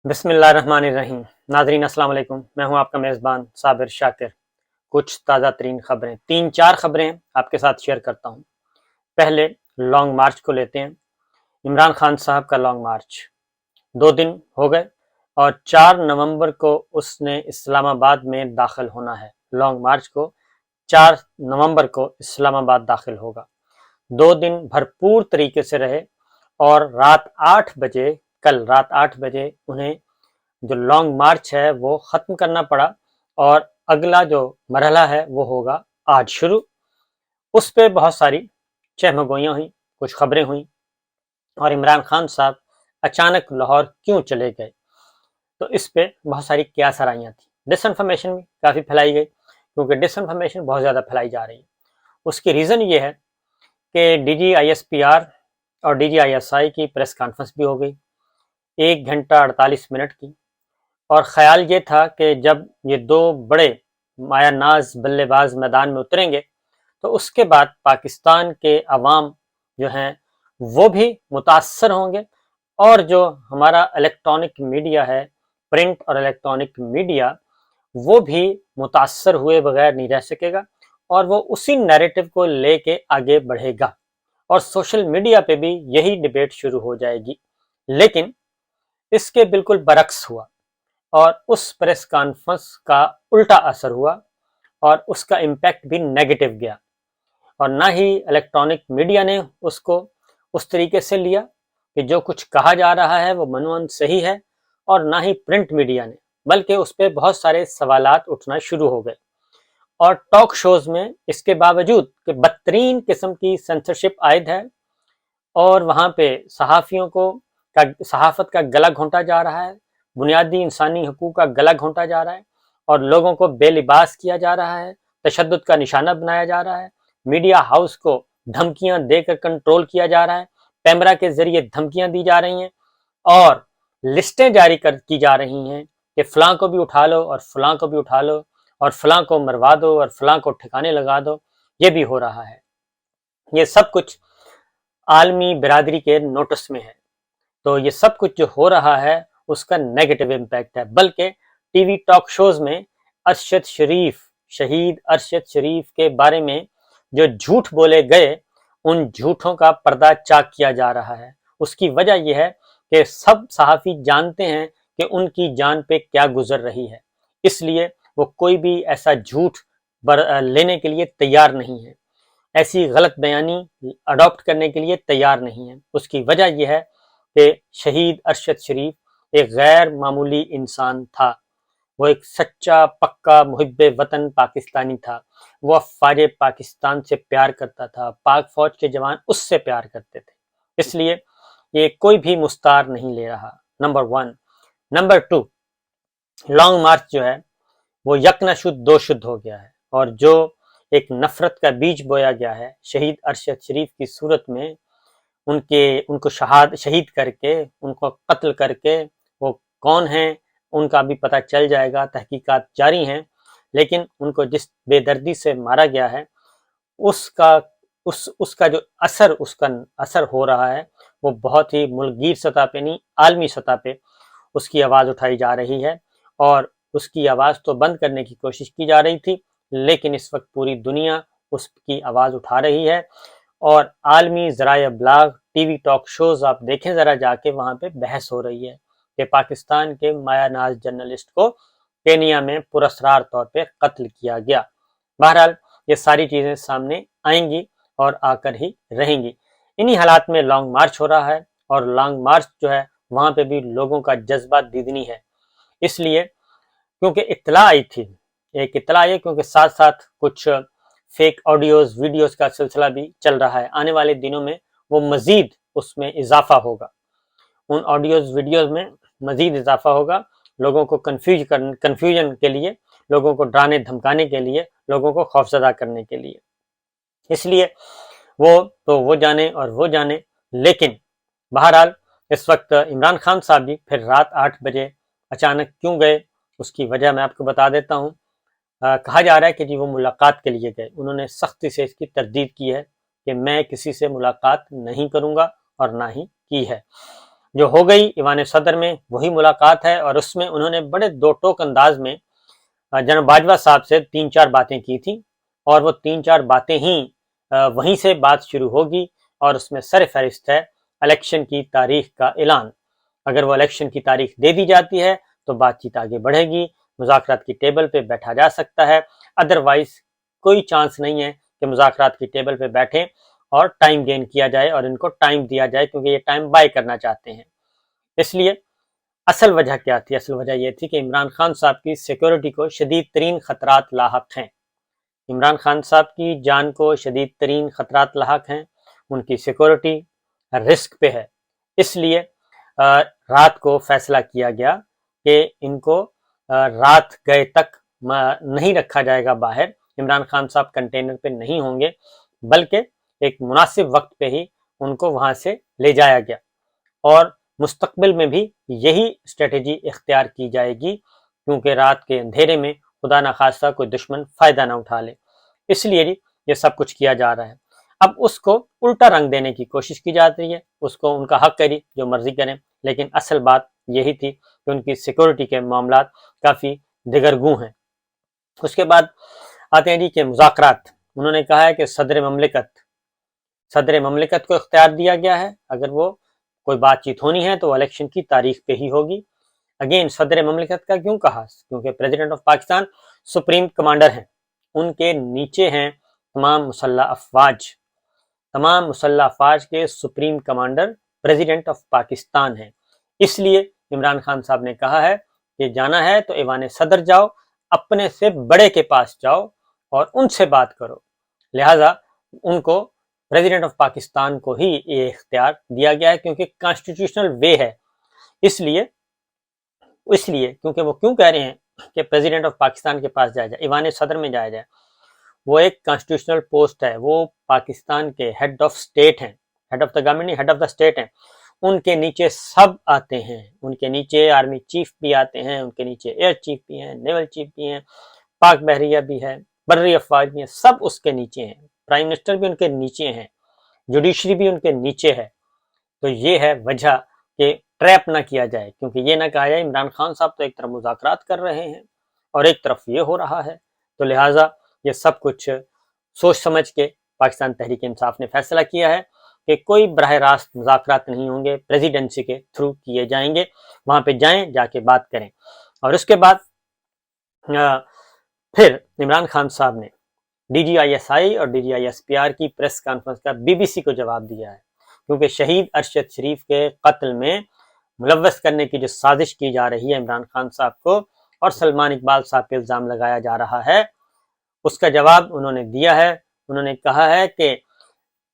بسم اللہ الرحمن الرحیم۔ ناظرین السلام علیکم، میں ہوں آپ کا میزبان صابر شاکر۔ کچھ تازہ ترین خبریں، 3-4 خبریں آپ کے ساتھ شیئر کرتا ہوں۔ پہلے لانگ مارچ کو لیتے ہیں۔ عمران خان صاحب کا لانگ مارچ 2 دن ہو گئے اور 4 نومبر کو اس نے اسلام آباد میں داخل ہونا ہے۔ لانگ مارچ کو 4 نومبر کو اسلام آباد داخل ہوگا۔ 2 دن بھرپور طریقے سے رہے اور کل رات 8 بجے انہیں جو لانگ مارچ ہے وہ ختم کرنا پڑا، اور اگلا جو مرحلہ ہے وہ ہوگا آج شروع۔ اس پہ بہت ساری چہمگوئیاں ہوئیں، کچھ خبریں ہوئیں، اور عمران خان صاحب اچانک لاہور کیوں چلے گئے، تو اس پہ بہت ساری قیاس آرائیاں تھیں۔ ڈس انفارمیشن بھی کافی پھیلائی گئی، کیونکہ ڈس انفارمیشن بہت زیادہ پھیلائی جا رہی ہے۔ اس کی ریزن یہ ہے کہ D G I S P R اور D G I S I کی پریس کانفرنس بھی ہو گئی 1 گھنٹہ 48 منٹ کی، اور خیال یہ تھا کہ جب یہ 2 بڑے مایہ ناز بلے باز میدان میں اتریں گے تو اس کے بعد پاکستان کے عوام جو ہیں وہ بھی متاثر ہوں گے، اور جو ہمارا الیکٹرانک میڈیا ہے، پرنٹ اور الیکٹرانک میڈیا، وہ بھی متاثر ہوئے بغیر نہیں رہ سکے گا، اور وہ اسی نیریٹو کو لے کے آگے بڑھے گا، اور سوشل میڈیا پہ بھی یہی ڈیبیٹ شروع ہو جائے گی۔ لیکن اس کے بالکل برعکس ہوا، اور اس پریس کانفرنس کا الٹا اثر ہوا، اور اس کا امپیکٹ بھی نیگیٹو گیا، اور نہ ہی الیکٹرانک میڈیا نے اس کو اس طریقے سے لیا کہ جو کچھ کہا جا رہا ہے وہ منوان صحیح ہے، اور نہ ہی پرنٹ میڈیا نے، بلکہ اس پہ بہت سارے سوالات اٹھنا شروع ہو گئے، اور ٹاک شوز میں اس کے باوجود کہ بدترین قسم کی سینسرشپ عائد ہے، اور وہاں پہ صحافیوں کو صحافت کا گلا گھونٹا جا رہا ہے، بنیادی انسانی حقوق کا گلا گھونٹا جا رہا ہے، اور لوگوں کو بے لباس کیا جا رہا ہے، تشدد کا نشانہ بنایا جا رہا ہے، میڈیا ہاؤس کو دھمکیاں دے کر کنٹرول کیا جا رہا ہے، پیمرا کے ذریعے دھمکیاں دی جا رہی ہیں، اور لسٹیں جاری کی جا رہی ہیں کہ فلاں کو بھی اٹھا لو اور فلاں کو بھی اٹھا لو، اور فلاں کو مروا دو اور فلاں کو ٹھکانے لگا دو۔ یہ بھی ہو رہا ہے۔ یہ سب کچھ عالمی برادری کے نوٹس میں ہے، تو یہ سب کچھ جو ہو رہا ہے اس کا نیگیٹو امپیکٹ ہے۔ بلکہ ٹی وی ٹاک شوز میں شہید ارشد شریف کے بارے میں جو جھوٹ بولے گئے، ان جھوٹوں کا پردہ چاک کیا جا رہا ہے۔ اس کی وجہ یہ ہے کہ سب صحافی جانتے ہیں کہ ان کی جان پہ کیا گزر رہی ہے، اس لیے وہ کوئی بھی ایسا جھوٹ لینے کے لیے تیار نہیں ہے، ایسی غلط بیانی اڈاپٹ کرنے کے لیے تیار نہیں ہے۔ اس کی وجہ یہ ہے کہ شہید ارشد شریف ایک غیر معمولی انسان تھا، وہ ایک سچا پکا محب وطن پاکستانی تھا، وہ افواج پاکستان سے پیار کرتا تھا، پاک فوج کے جوان اس سے پیار کرتے تھے، اس لیے یہ کوئی بھی مستعار نہیں لے رہا۔ نمبر 1۔ نمبر 2، لانگ مارچ جو ہے وہ یک نہ شد دو شد ہو گیا ہے، اور جو ایک نفرت کا بیج بویا گیا ہے شہید ارشد شریف کی صورت میں، ان کو شہید کر کے، ان کو قتل کر کے، وہ کون ہیں ان کا بھی پتہ چل جائے گا، تحقیقات جاری ہیں، لیکن ان کو جس بے دردی سے مارا گیا ہے اس کا جو اثر ہو رہا ہے وہ بہت ہی ملک گیر سطح پہ نہیں، عالمی سطح پہ اس کی آواز اٹھائی جا رہی ہے، اور اس کی آواز تو بند کرنے کی کوشش کی جا رہی تھی، لیکن اس وقت پوری دنیا اس کی آواز اٹھا رہی ہے، اور عالمی ذرائع ابلاغ ٹی وی ٹاک شوز آپ دیکھیں ذرا جا کے، وہاں پہ بحث ہو رہی ہے کہ پاکستان کے مایہ ناز جرنلسٹ کو کینیا میں پراسرار طور پہ قتل کیا گیا۔ بہرحال یہ ساری چیزیں سامنے آئیں گی اور آ کر ہی رہیں گی۔ انہی حالات میں لانگ مارچ ہو رہا ہے، اور لانگ مارچ جو ہے وہاں پہ بھی لوگوں کا جذبہ دیدنی ہے، اس لیے کیونکہ اطلاع آئی تھی، ایک اطلاع آئی کیونکہ ساتھ ساتھ کچھ فیک آڈیوز ویڈیوز کا سلسلہ بھی چل رہا ہے، آنے والے دنوں میں وہ مزید اس میں اضافہ ہوگا، ان آڈیوز ویڈیوز میں مزید اضافہ ہوگا، لوگوں کو کنفیوژن کے لیے، لوگوں کو ڈرانے دھمکانے کے لیے، لوگوں کو خوفزدہ کرنے کے لیے، اس لیے وہ جانے اور وہ جانے۔ لیکن بہرحال اس وقت عمران خان صاحب بھی پھر رات 8 بجے اچانک کیوں گئے، اس کی وجہ میں آپ کو بتا دیتا ہوں۔ کہا جا رہا ہے کہ جی وہ ملاقات کے لیے گئے، انہوں نے سختی سے اس کی تردید کی ہے کہ میں کسی سے ملاقات نہیں کروں گا، اور نہ ہی کی ہے۔ جو ہو گئی ایوان صدر میں وہی ملاقات ہے، اور اس میں انہوں نے بڑے دو ٹوک انداز میں جناب باجوہ صاحب سے 3-4 باتیں کی تھیں، اور وہ 3-4 باتیں ہی وہیں سے بات شروع ہوگی، اور اس میں سر فہرست ہے الیکشن کی تاریخ کا اعلان۔ اگر وہ الیکشن کی تاریخ دے دی جاتی ہے تو بات چیت آگے بڑھے گی، مذاکرات کی ٹیبل پہ بیٹھا جا سکتا ہے، ادروائز کوئی چانس نہیں ہے کہ مذاکرات کی ٹیبل پہ بیٹھیں اور ٹائم گین کیا جائے اور ان کو ٹائم دیا جائے، کیونکہ یہ ٹائم بائی کرنا چاہتے ہیں۔ اس لیے اصل وجہ کیا تھی؟ اصل وجہ یہ تھی کہ عمران خان صاحب کی سیکیورٹی کو شدید ترین خطرات لاحق ہیں۔ عمران خان صاحب کی جان کو شدید ترین خطرات لاحق ہیں، ان کی سیکیورٹی رسک پہ ہے۔ اس لیے رات کو فیصلہ کیا گیا کہ ان کو رات گئے تک نہیں رکھا جائے گا باہر، عمران خان صاحب کنٹینر پہ نہیں ہوں گے، بلکہ ایک مناسب وقت پہ ہی ان کو وہاں سے لے جایا گیا، اور مستقبل میں بھی یہی اسٹریٹجی اختیار کی جائے گی، کیونکہ رات کے اندھیرے میں خدا نخواستہ کوئی دشمن فائدہ نہ اٹھا لے۔ اس لیے یہ سب کچھ کیا جا رہا ہے۔ اب اس کو الٹا رنگ دینے کی کوشش کی جاتی ہے، اس کو ان کا حق ہے جو مرضی کریں، لیکن اصل بات یہی تھی کہ ان کی سیکورٹی کے معاملات کافی دگرگوں ہیں۔ اس کے بعد آتے ہیں کہ مذاکرات۔ انہوں نے کہا ہے کہ صدر مملکت کو اختیار دیا گیا ہے، اگر وہ کوئی بات چیت ہونی ہے تو وہ الیکشن کی تاریخ پہ ہی ہوگی۔ اگین صدر مملکت کا کیوں کہا؟ کیونکہ president of Pakistan supreme commander ہیں، ان کے نیچے ہیں تمام مسلح افواج، تمام مسلح افواج کے supreme commander president of Pakistan ہیں۔ اس لیے عمران خان صاحب نے کہا ہے کہ جانا ہے تو ایوان صدر جاؤ، اپنے سے بڑے کے پاس جاؤ اور ان سے بات کرو۔ لہٰذا ان کو پریزیڈنٹ آف پاکستان کو ہی یہ اختیار دیا گیا ہے، کیونکہ کانسٹیٹیوشنل وے ہے۔ اس لیے کیونکہ وہ کیوں کہہ رہے ہیں کہ پریزیڈنٹ آف پاکستان کے پاس جایا جائے، ایوان صدر میں جایا جائے؟ وہ ایک کانسٹیٹیوشنل پوسٹ ہے، وہ پاکستان کے ہیڈ آف اسٹیٹ ہیں، ہیڈ آف دا گورنمنٹ نہیں، ہیڈ آف دا اسٹیٹ ہیں۔ ان کے نیچے سب آتے ہیں، ان کے نیچے آرمی چیف بھی آتے ہیں، ان کے نیچے ایئر چیف بھی ہیں، نیول چیف بھی ہیں، پاک بحریہ بھی ہے، بری افواج بھی ہیں، سب اس کے نیچے ہیں، پرائم منسٹر بھی ان کے نیچے ہیں، جوڈیشری بھی ان کے نیچے ہے۔ تو یہ ہے وجہ کہ ٹریپ نہ کیا جائے، کیونکہ یہ نہ کہا جائے عمران خان صاحب تو ایک طرف مذاکرات کر رہے ہیں اور ایک طرف یہ ہو رہا ہے۔ تو لہٰذا یہ سب کچھ سوچ سمجھ کے پاکستان تحریک انصاف نے فیصلہ کیا ہے کہ کوئی براہ راست مذاکرات نہیں ہوں گے، پریزیڈنسی کے تھرو کیے جائیں گے، وہاں پہ جائیں، جا کے بات کریں۔ اور اس کے بعد پھر عمران خان صاحب نے D G I S I اور D G I S P R کی پریس کانفرنس کا بی بی سی کو جواب دیا ہے، کیونکہ شہید ارشد شریف کے قتل میں ملوث کرنے کی جو سازش کی جا رہی ہے عمران خان صاحب کو، اور سلمان اقبال صاحب پہ الزام لگایا جا رہا ہے، اس کا جواب انہوں نے دیا ہے۔ انہوں نے کہا ہے کہ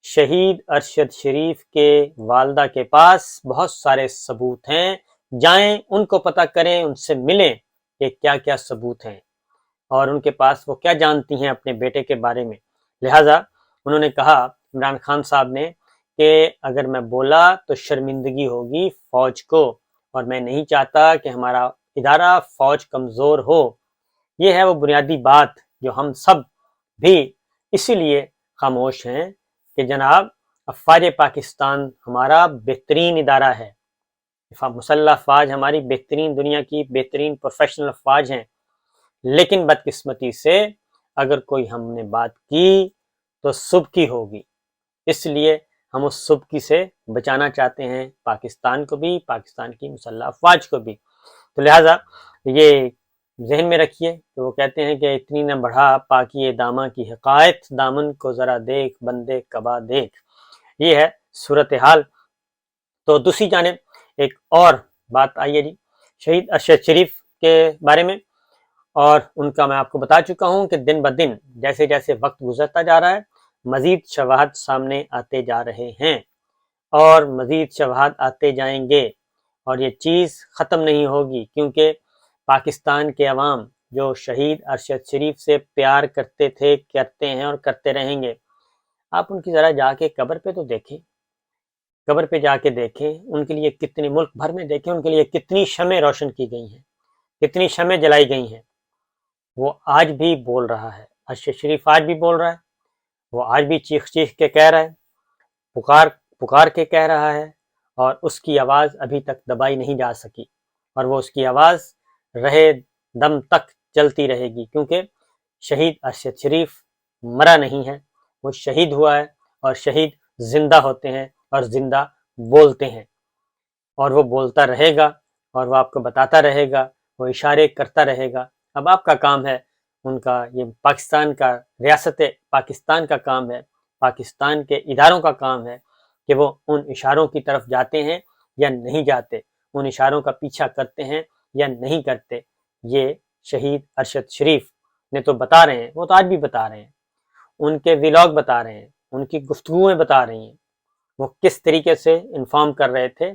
شہید ارشد شریف کے والدہ کے پاس بہت سارے ثبوت ہیں، جائیں ان کو پتہ کریں، ان سے ملیں کہ کیا کیا ثبوت ہیں اور ان کے پاس وہ کیا جانتی ہیں اپنے بیٹے کے بارے میں۔ لہٰذا انہوں نے کہا عمران خان صاحب نے کہ اگر میں بولا تو شرمندگی ہوگی فوج کو، اور میں نہیں چاہتا کہ ہمارا ادارہ فوج کمزور ہو۔ یہ ہے وہ بنیادی بات جو ہم سب بھی اسی لیے خاموش ہیں کہ جناب افواج پاکستان ہمارا بہترین ادارہ ہے، مسلح افواج ہماری بہترین، دنیا کی بہترین پروفیشنل افواج ہیں، لیکن بدقسمتی سے اگر کوئی ہم نے بات کی تو سبکی ہوگی۔ اس لیے ہم اس سبکی سے بچانا چاہتے ہیں، پاکستان کو بھی، پاکستان کی مسلح افواج کو بھی۔ تو لہٰذا یہ ذہن میں رکھیے کہ وہ کہتے ہیں کہ اتنی نہ بڑھا پاکی داماں کی حقائق، دامن کو ذرا دیکھ بندے قبا دیکھ۔ یہ ہے صورتحال۔ تو دوسری جانب ایک اور بات آئیے شہید ارشد شریف کے بارے میں، اور ان کا میں آپ کو بتا چکا ہوں کہ دن بدن جیسے جیسے وقت گزرتا جا رہا ہے مزید شواہد سامنے آتے جا رہے ہیں، اور مزید شواہد آتے جائیں گے، اور یہ چیز ختم نہیں ہوگی، کیونکہ پاکستان کے عوام جو شہید ارشد شریف سے پیار کرتے تھے، کرتے ہیں اور کرتے رہیں گے۔ آپ ان کی ذرا جا کے قبر پہ تو دیکھیں، قبر پہ جا کے دیکھیں، ان کے لیے کتنی، ملک بھر میں دیکھیں ان کے لیے کتنی شمعیں روشن کی گئی ہیں، کتنی شمعیں جلائی گئی ہیں۔ وہ آج بھی بول رہا ہے، ارشد شریف آج بھی بول رہا ہے، وہ آج بھی چیخ چیخ کے کہہ رہا ہے، پکار کے کہہ رہا ہے، اور اس کی آواز ابھی تک دبائی نہیں جا سکی، اور وہ اس کی آواز رہے دم تک چلتی رہے گی، کیونکہ شہید ارشد شریف مرا نہیں ہے، وہ شہید ہوا ہے، اور شہید زندہ ہوتے ہیں اور زندہ بولتے ہیں، اور وہ بولتا رہے گا، اور وہ آپ کو بتاتا رہے گا، وہ اشارے کرتا رہے گا۔ اب آپ کا کام ہے، ان کا یہ پاکستان کا، ریاست پاکستان کا کام ہے، پاکستان کے اداروں کا کام ہے کہ وہ ان اشاروں کی طرف جاتے ہیں یا نہیں جاتے، ان اشاروں کا پیچھا کرتے ہیں یا نہیں کرتے۔ یہ شہید ارشد شریف نے تو بتا رہے ہیں، وہ تو آج بھی بتا رہے ہیں، ان کے ویلاگ بتا رہے ہیں، ان کی گفتگویں بتا رہی ہیں، وہ کس طریقے سے انفارم کر رہے تھے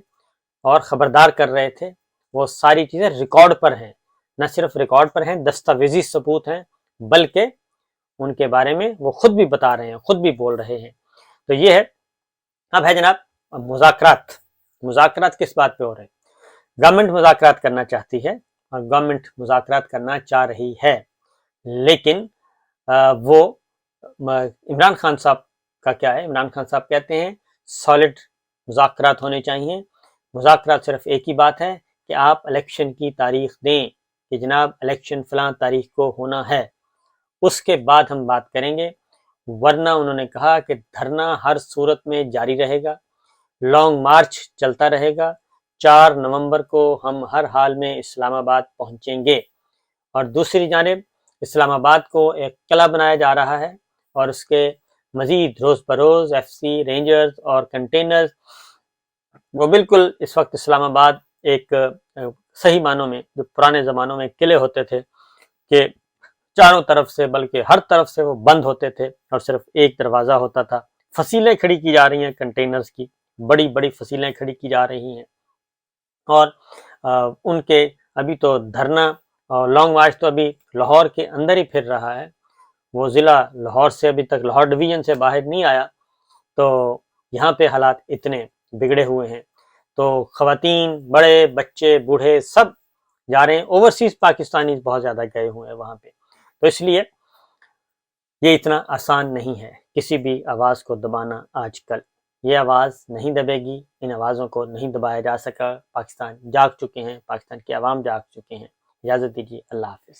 اور خبردار کر رہے تھے، وہ ساری چیزیں ریکارڈ پر ہیں، نہ صرف ریکارڈ پر ہیں، دستاویزی ثبوت ہیں، بلکہ ان کے بارے میں وہ خود بھی بتا رہے ہیں، خود بھی بول رہے ہیں۔ تو یہ ہے۔ اب ہے جناب مذاکرات کس بات پہ ہو رہے ہیں؟ گورنمنٹ مذاکرات کرنا چاہتی ہے، اور گورنمنٹ مذاکرات کرنا چاہ رہی ہے، لیکن وہ عمران خان صاحب کا کیا ہے؟ عمران خان صاحب کہتے ہیں سالڈ مذاکرات ہونے چاہیے۔ مذاکرات صرف ایک ہی بات ہے کہ آپ الیکشن کی تاریخ دیں کہ جناب الیکشن فلاں تاریخ کو ہونا ہے، اس کے بعد ہم بات کریں گے، ورنہ انہوں نے کہا کہ دھرنا ہر صورت میں جاری رہے گا، لانگ مارچ چلتا رہے گا، 4 نومبر کو ہم ہر حال میں اسلام آباد پہنچیں گے۔ اور دوسری جانب اسلام آباد کو ایک قلعہ بنایا جا رہا ہے، اور اس کے مزید روز بروز ایف سی رینجرز اور کنٹینرز، وہ بالکل اس وقت اسلام آباد ایک صحیح معنوں میں جو پرانے زمانوں میں قلعے ہوتے تھے کہ چاروں طرف سے بلکہ ہر طرف سے وہ بند ہوتے تھے اور صرف ایک دروازہ ہوتا تھا، فصیلیں کھڑی کی جا رہی ہیں کنٹینرز کی، بڑی بڑی فصیلیں کھڑی کی جا رہی ہیں، اور ان کے ابھی تو دھرنا اور لانگ مارچ تو ابھی لاہور کے اندر ہی پھر رہا ہے، وہ ضلع لاہور سے ابھی تک لاہور ڈویژن سے باہر نہیں آیا، تو یہاں پہ حالات اتنے بگڑے ہوئے ہیں، تو خواتین، بڑے، بچے، بوڑھے سب جا رہے ہیں، اوورسیز پاکستانی بہت زیادہ گئے ہوئے ہیں وہاں پہ، تو اس لیے یہ اتنا آسان نہیں ہے کسی بھی آواز کو دبانا آج کل، یہ آواز نہیں دبے گی، ان آوازوں کو نہیں دبایا جا سکا، پاکستان جاگ چکے ہیں، پاکستان کی عوام جاگ چکے ہیں۔ اجازت دیجیے، اللہ حافظ۔